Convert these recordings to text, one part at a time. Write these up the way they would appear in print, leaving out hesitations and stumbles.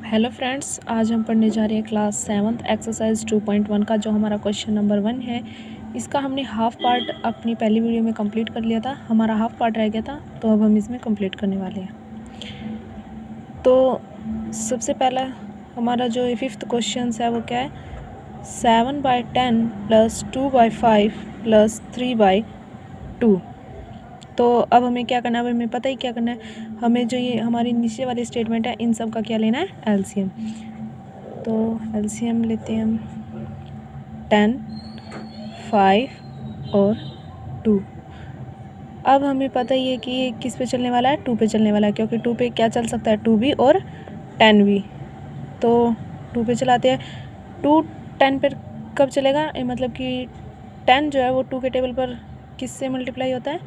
Hello friends, आज हम पढ़ने जा रहे हैं क्लास 7th एक्सरसाइज 2.1 का जो हमारा क्वेश्चन नंबर 1 है। इसका हमने हाफ पार्ट अपनी पहली वीडियो में कंप्लीट कर लिया था, हमारा हाफ पार्ट रह गया था, तो अब हम इसमें कंप्लीट करने वाले हैं। तो सबसे पहला हमारा जो 5th क्वेश्चन है वो क्या है, 7/10 + 2/5 + 3/2। तो अब हमें क्या करना है, अब हमें पता ही क्या करना है, हमें जो ये हमारी नीचे वाली स्टेटमेंट है इन सब का क्या लेना है, एलसीएम। तो एलसीएम लेते हैं हम 10, 5 और 2। अब हमें पता ही है कि ये किस पे चलने वाला है, 2 पे चलने वाला है, क्योंकि 2 पे क्या चल सकता है, 2 भी और 10 भी। तो 2 पे चलाते हैं। 2 10 पर कब चलेगा, मतलब कि 10 जो है वो 2 के टेबल पर किससे मल्टीप्लाई होता है,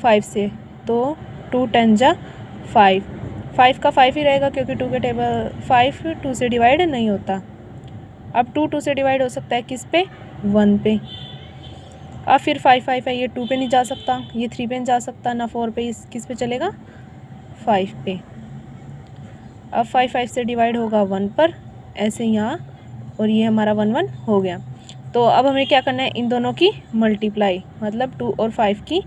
5 से। तो 2 10 जा 5, 5 का 5 ही रहेगा, क्योंकि 2 के टेबल 5 2 से डिवाइड नहीं होता। अब 2 2 से डिवाइड हो सकता है किस पे, 1 पे। अब फिर 5 5 है, ये 2 पे नहीं जा सकता, ये 3 पे नहीं जा सकता, ना 4 पे, इस किस पे चलेगा, 5 पे। अब 5 5 से डिवाइड होगा 1 पर, ऐसे यहाँ, और ये हमारा 1 1 हो गया। तो अब हमें क्या करना है, इन दोनों की मल्टीप्लाई, मतलब 2 और 5 की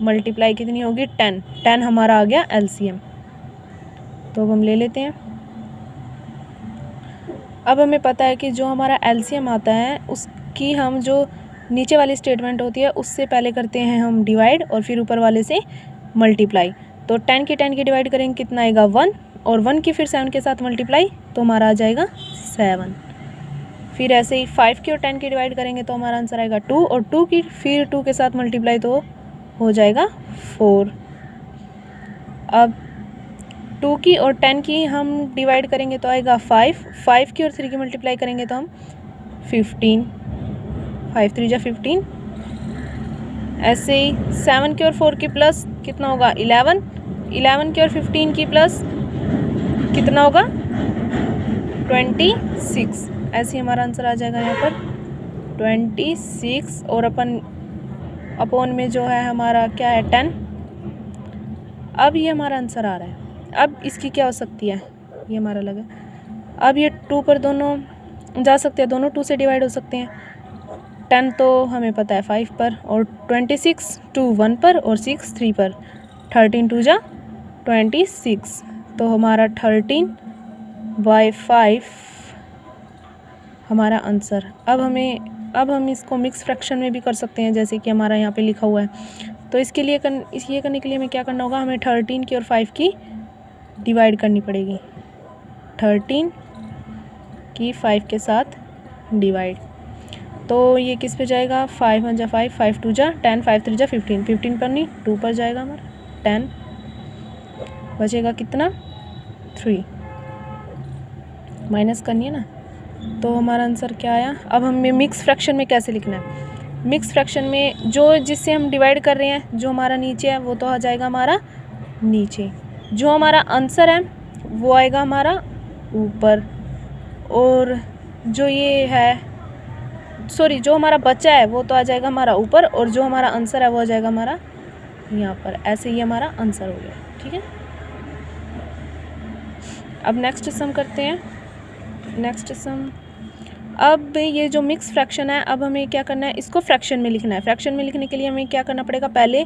मल्टीप्लाई कितनी होगी, 10। 10 हमारा आ गया एलसीएम। तो अब हम ले लेते हैं। अब हमें पता है कि जो हमारा एलसीएम आता है उसकी हम जो नीचे वाली स्टेटमेंट होती है उससे पहले करते हैं हम डिवाइड, और फिर ऊपर वाले से मल्टीप्लाई। तो 10 की डिवाइड करेंगे, कितना आएगा, 1, और 1 की फिर 7 के साथ मल्टीप्लाई, तो हमारा आ जाएगा 7। फिर ऐसे ही 5 की और 10 की डिवाइड करेंगे तो हमारा आंसर आएगा 2, और 2 की फिर 2 के साथ मल्टीप्लाई तो हो जाएगा 4। अब 2 की और 10 की हम डिवाइड करेंगे तो आएगा 5, 5 की और 3 की मल्टीप्लाई करेंगे तो हम 15, 5 3 जा 15। ऐसे ही 7 की और 4 की प्लस कितना होगा, 11, 11 की और 15 की प्लस कितना होगा, 26। ऐसे ही हमारा आंसर आ जाएगा यहाँ पर 26, और अपॉन में जो है हमारा क्या है, 10। अब ये हमारा आंसर आ रहा है। अब इसकी क्या हो सकती है, ये हमारा लगा, अब ये 2 पर दोनों जा सकते हैं, दोनों 2 से डिवाइड हो सकते हैं। 10 तो हमें पता है 5 पर, और 26 2 1 पर, और 6 3 पर। 13 2 जा 26, तो हमारा 13/5 हमारा आंसर। अब हम इसको मिक्स फ्रैक्शन में भी कर सकते हैं, जैसे कि हमारा यहाँ पे लिखा हुआ है। तो इसके लिए ये करने के लिए हमें क्या करना होगा, हमें 13 की और 5 की डिवाइड करनी पड़ेगी। 13 की 5 के साथ डिवाइड, तो ये किस पे जाएगा, 5 1 जा 5, 5 2 जा 10, 5 3 जा 15, 15 पर नहीं 2 पर जाएगा हमारा, 10 बचेगा कितना, 3, माइनस करनी है ना। तो हमारा आंसर क्या आया। अब हमें मिक्स फ्रैक्शन में कैसे लिखना है, मिक्स फ्रैक्शन में जो जिससे हम डिवाइड कर रहे हैं, जो हमारा नीचे है वो तो आ जाएगा हमारा नीचे, जो हमारा आंसर है वो आएगा हमारा ऊपर, और जो ये है जो हमारा बच्चा है वो तो आ जाएगा हमारा ऊपर, और जो हमारा आंसर है वो आ जाएगा हमारा यहाँ पर। ऐसे ही हमारा आंसर हो गया, ठीक है। अब नेक्स्ट सम करते हैं। नेक्स्ट सम, अब ये जो मिक्स फ्रैक्शन है, अब हमें क्या करना है, इसको फ्रैक्शन में लिखना है। फ्रैक्शन में लिखने के लिए हमें क्या करना पड़ेगा, पहले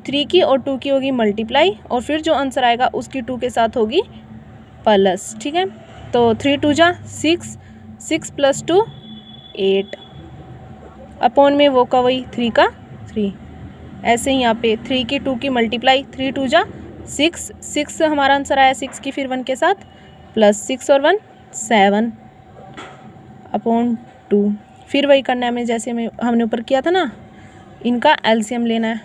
3 की और 2 की होगी मल्टीप्लाई, और फिर जो आंसर आएगा उसकी 2 के साथ होगी प्लस, ठीक है। तो 3 2 जा 6, 6 + 2 8, अपॉन में वो का वही 3 का 3। ऐसे ही यहाँ पे 3 की 2 की मल्टीप्लाई, 3 2 जा 6, 6 हमारा आंसर आया, 6 की फिर 1 के साथ प्लस 6 और 1 7 अपॉन 2। फिर वही करना है हमें, जैसे हमने ऊपर किया था ना, इनका एलसीएम लेना है,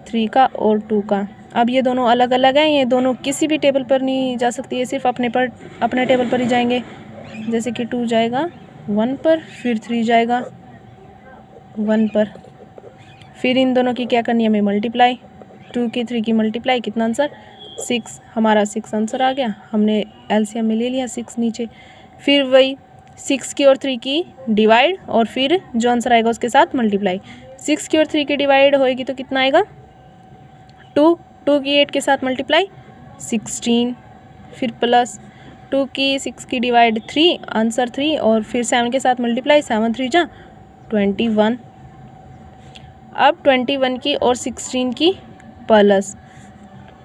3 का और 2 का। अब ये दोनों अलग अलग हैं, ये दोनों किसी भी टेबल पर नहीं जा सकती, ये सिर्फ अपने टेबल पर ही जाएंगे। जैसे कि 2 जाएगा 1 पर, फिर 3 जाएगा 1 पर, फिर इन दोनों की क्या करनी है हमें, मल्टीप्लाई, 2 की 3 की मल्टीप्लाई, कितना आंसर 6, हमारा 6 आंसर आ गया, हमने एलसीएम में ले लिया 6 नीचे। फिर वही 6 की और 3 की डिवाइड, और फिर जो आंसर आएगा उसके साथ मल्टीप्लाई। 6 की और 3 की डिवाइड होएगी तो कितना आएगा, 2 की 8 के साथ मल्टीप्लाई 16, फिर प्लस 2 की 6 की डिवाइड 3, आंसर 3, और फिर 7 के साथ मल्टीप्लाई, 7 3 जा 21। अब 21 की और 16 की प्लस,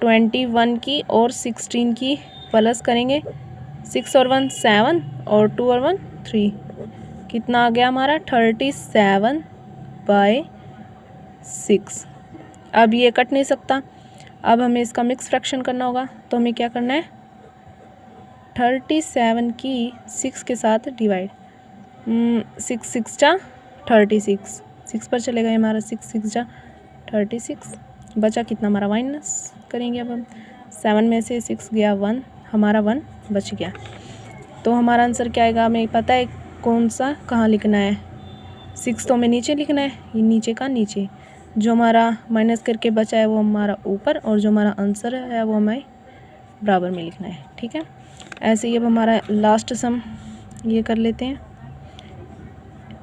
21 की और 16 की प्लस करेंगे, 6 और 1 7 और 2 और 1 3, कितना आ गया हमारा 37/6। अब ये कट नहीं सकता, अब हमें इसका मिक्स फ्रैक्शन करना होगा। तो हमें क्या करना है, 37 की 6 के साथ डिवाइड, 6 6 जा 36, 6 पर चलेगा हमारा, 6 6 जा 36, बचा कितना हमारा माइनस करेंगे। अब हम 7 में से 6 गया 1, हमारा 1 बच गया। तो हमारा आंसर क्या आएगा, हमें पता है कौन सा कहाँ लिखना है, 6 तो हमें नीचे लिखना है, ये नीचे का नीचे, जो हमारा माइनस करके बचा है वो हमारा ऊपर, और जो हमारा आंसर है वो हमें बराबर में लिखना है। ठीक है, ऐसे ही अब हमारा लास्ट सम ये कर लेते हैं,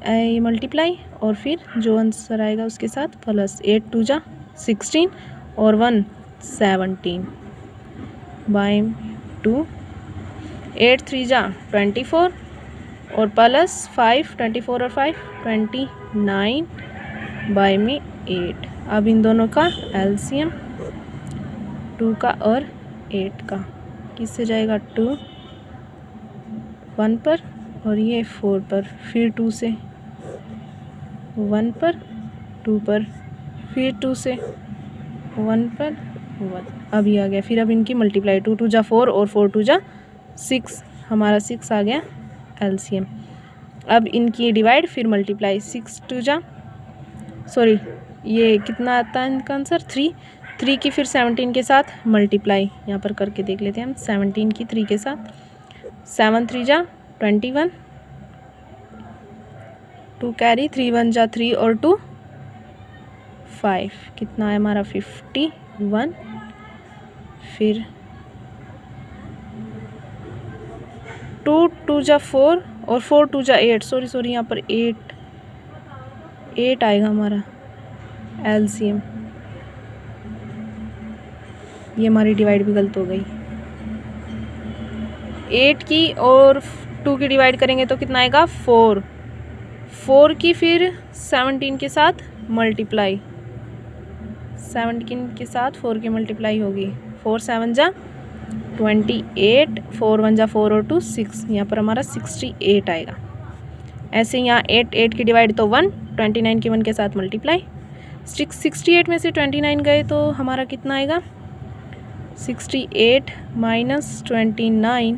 ये मल्टीप्लाई और फिर जो आंसर आएगा उसके साथ प्लस, 8 2 जा 16 और 1 17 बाय 2, 8 3 जा 24 और प्लस 5, 24 और 5 29 बाय में 8। अब इन दोनों का एलसीएम 2 का और 8 का किससे जाएगा, 2 1 पर और ये 4 पर, फिर 2 से 1 पर, 2 पर, फिर 2 से 1 पर 1, अब ये आ गया। फिर अब इनकी मल्टीप्लाई, 2 2 जा 4 और 4 2 जा 6, हमारा 6 आ गया एलसीएम। अब इनकी डिवाइड फिर मल्टीप्लाई, 6 2 जा सॉरी ये कितना आता है इनका आंसर 3, 3 की फिर 17 के साथ मल्टीप्लाई, यहाँ पर करके देख लेते हैं हम, 17 की 3 के साथ, 7 3 जा 21, 2 कैरी, 3 1 जा 3 और 2 5, कितना है हमारा 51, फिर 2 2 जा 4 और 4 2 जा 8, सॉरी यहाँ पर 8 आएगा हमारा एलसीएम। ये हमारी डिवाइड भी गलत हो गई, 8 की और 2 की डिवाइड करेंगे तो कितना आएगा 4, 4 की फिर 17 के साथ मल्टीप्लाई, 17 के साथ 4 की मल्टीप्लाई होगी, 4 7 जा 28, 4 1 जा 4 और 2 6, यहाँ पर हमारा 68 आएगा। ऐसे यहाँ 8 8 की डिवाइड तो 1, 29 की 1 के साथ मल्टीप्लाई, 68 में से 29 गए तो हमारा कितना आएगा, 68 माइनस 29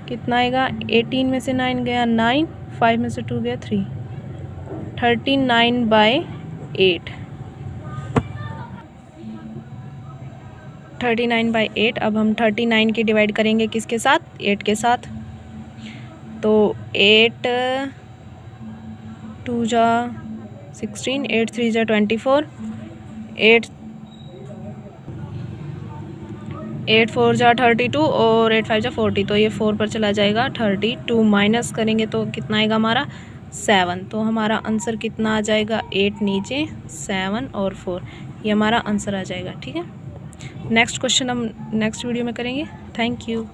कितना आएगा, 18 में से 9 गया 9, 5 में से 2 गया 3, 39/8, 39/8। अब हम 39 की डिवाइड करेंगे किसके साथ, 8 के साथ, तो 8 2 जा 16, 8 3 जा 24, 8 4 जा 32 और 8 5 जा 40, तो ये 4 पर चला जाएगा, 32 माइनस करेंगे तो कितना आएगा हमारा 7, तो हमारा आंसर कितना आ जाएगा, 8 नीचे 7 और 4, ये हमारा आंसर आ जाएगा। ठीक है, नेक्स्ट क्वेश्चन हम नेक्स्ट वीडियो में करेंगे। Thank you.